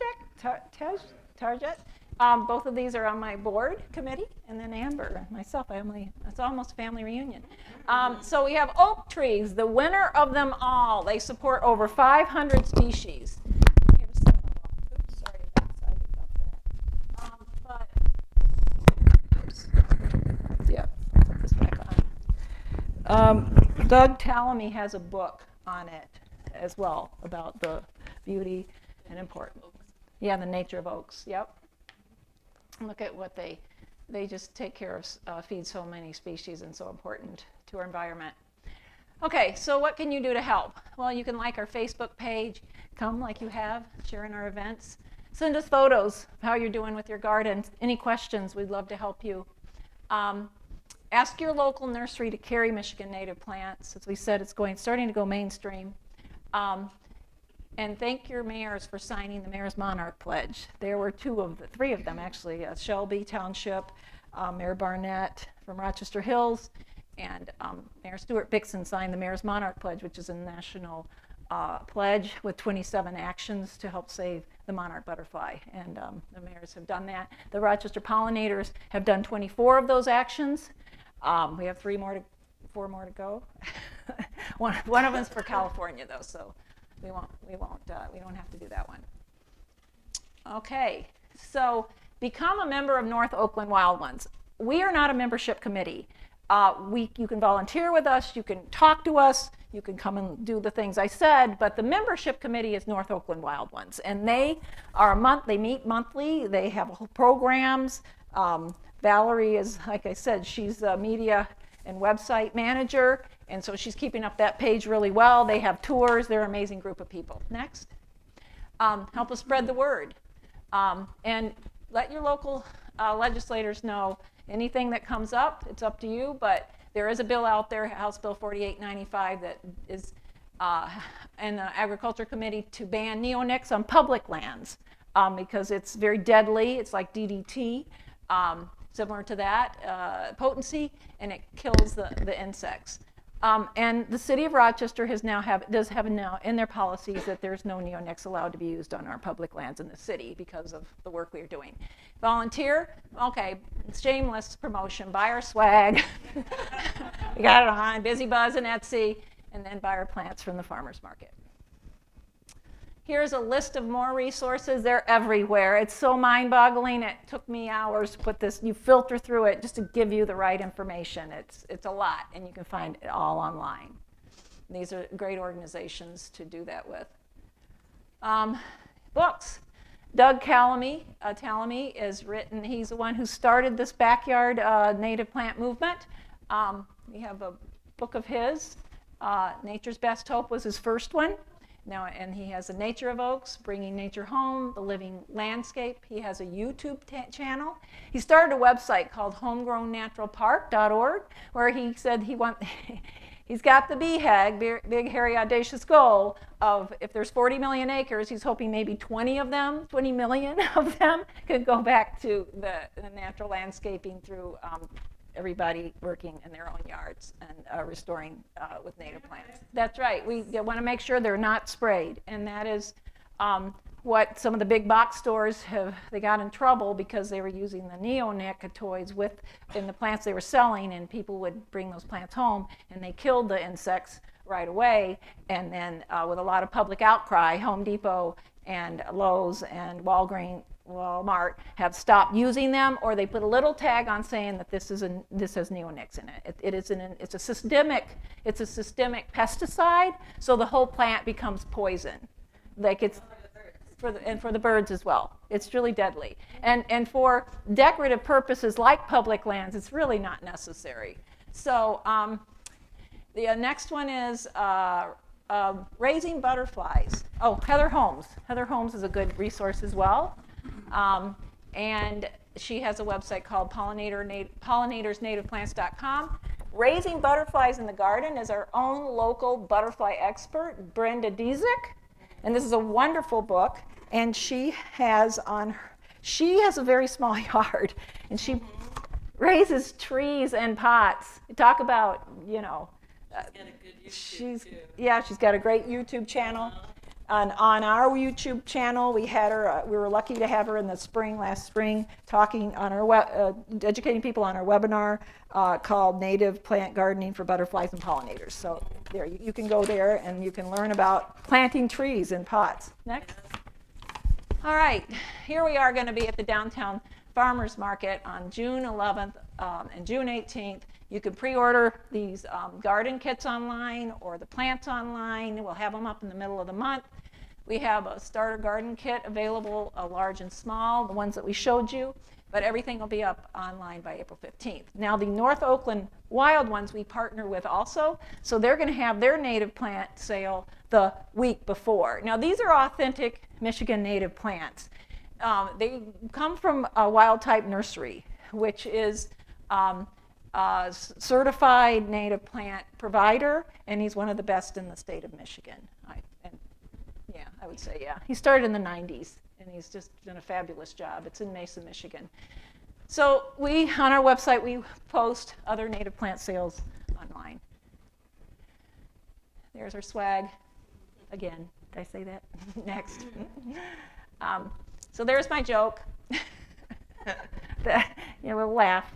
Both of these are on my board committee, and then Amber and myself. It's almost a family reunion. So we have oak trees, the winner of them all. They support over 500 species. Here's some of them. Oops, sorry, I'm excited about that. Oops. Yeah. This back on. Doug Tallamy has a book on it as well about the beauty and importance. Yeah, the nature of oaks. Yep. Look at what they just take care of, feed so many species and so important to our environment. Okay, so what can you do to help? Well, you can like our Facebook page, come like you have, share in our events. Send us photos of how you're doing with your garden. Any questions, we'd love to help you. Ask your local nursery to carry Michigan native plants. As we said, it's starting to go mainstream. And thank your mayors for signing the Mayor's Monarch Pledge. There were 3 of them actually, Shelby Township, Mayor Barnett from Rochester Hills, and Mayor Stuart Bixson signed the Mayor's Monarch Pledge, which is a national pledge with 27 actions to help save the monarch butterfly. And the mayors have done that. The Rochester Pollinators have done 24 of those actions. We have 4 more to go. one of them's for California though, so we don't have to do that one. Okay, so become a member of North Oakland Wild Ones. We are not a membership committee. You can volunteer with us, you can talk to us, you can come and do the things I said, but the membership committee is North Oakland Wild Ones, and they meet monthly, they have programs. Valerie is, like I said, she's a media and website manager, and so she's keeping up that page really well. They have tours. They're an amazing group of people. Next. Help us spread the word. And let your local legislators know anything that comes up. It's up to you, but there is a bill out there, House Bill 4895, that is in the Agriculture Committee to ban neonics on public lands because it's very deadly. It's like DDT. Similar to that potency, and it kills the insects. And the city of Rochester does have now in their policies that there's no neonics allowed to be used on our public lands in the city because of the work we're doing. Volunteer, okay, shameless promotion, buy our swag. We got it on Busy Buzz and Etsy, and then buy our plants from the farmer's market. Here's a list of more resources. They're everywhere. It's so mind-boggling. It took me hours to put this. You filter through it just to give you the right information. It's a lot, and you can find it all online. These are great organizations to do that with. Books. Doug Tallamy is written. He's the one who started this backyard native plant movement. We have a book of his. Nature's Best Hope was his first one. Now, and he has The Nature of Oaks, Bringing Nature Home, The Living Landscape. He has a YouTube channel. He started a website called homegrownnaturalpark.org, where he said He's got the BHAG, big, hairy, audacious goal of if there's 40 million acres, he's hoping maybe 20 million of them could go back to the natural landscaping through everybody working in their own yards and restoring with native plants. That's right. We want to make sure they're not sprayed, and that is what some of the big box stores they got in trouble because they were using the neonicotinoids in the plants they were selling, and people would bring those plants home and they killed the insects right away. And then with a lot of public outcry, Home Depot and Lowe's and Walmart have stopped using them, or they put a little tag on saying that this has neonics in it. It's a systemic pesticide, so the whole plant becomes poison. Like it's for the birds as well. It's really deadly. And for decorative purposes like public lands, it's really not necessary. So the next one is raising butterflies. Oh, Heather Holmes. Heather Holmes is a good resource as well. And she has a website called pollinatorsnativeplants.com. Raising butterflies in the garden is our own local butterfly expert, Brenda Diezik. And this is a wonderful book, and she has a very small yard, and she raises trees and pots. Talk about, she's got a great YouTube channel. On our YouTube channel, we had her. We were lucky to have her in the last spring, talking on our educating people on our webinar called "Native Plant Gardening for Butterflies and Pollinators." So there, you can go there and you can learn about planting trees in pots. Next. All right, here we are going to be at the downtown farmers market on June 11th and June 18th. You can pre-order these garden kits online or the plants online. We'll have them up in the middle of the month. We have a starter garden kit available, large and small, the ones that we showed you, but everything will be up online by April 15th. Now, the North Oakland wild ones we partner with also, so they're going to have their native plant sale the week before. Now, these are authentic Michigan native plants. They come from a wild type nursery, which is certified native plant provider, and he's one of the best in the state of Michigan. I would say, yeah. He started in the 90s, and he's just done a fabulous job. It's in Mesa, Michigan. So on our website, we post other native plant sales online. There's our swag. Again, did I say that? Next. So there's my joke. We'll laugh.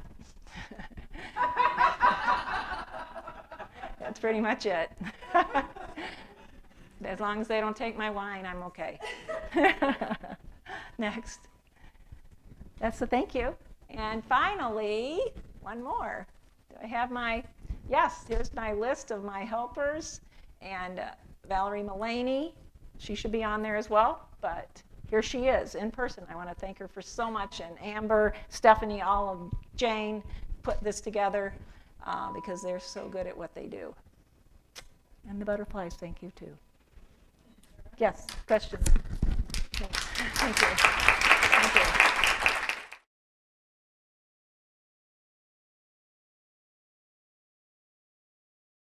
That's pretty much it. As long as they don't take my wine, I'm okay. Next. That's the thank you. And finally, one more. Do I have yes, here's my list of my helpers. And Valerie Mullaney, she should be on there as well, but here she is in person. I want to thank her for so much. And Amber, Stephanie, all of Jane put this together because they're so good at what they do. And the butterflies, thank you too. Yes, questions? Thank you. Thank you.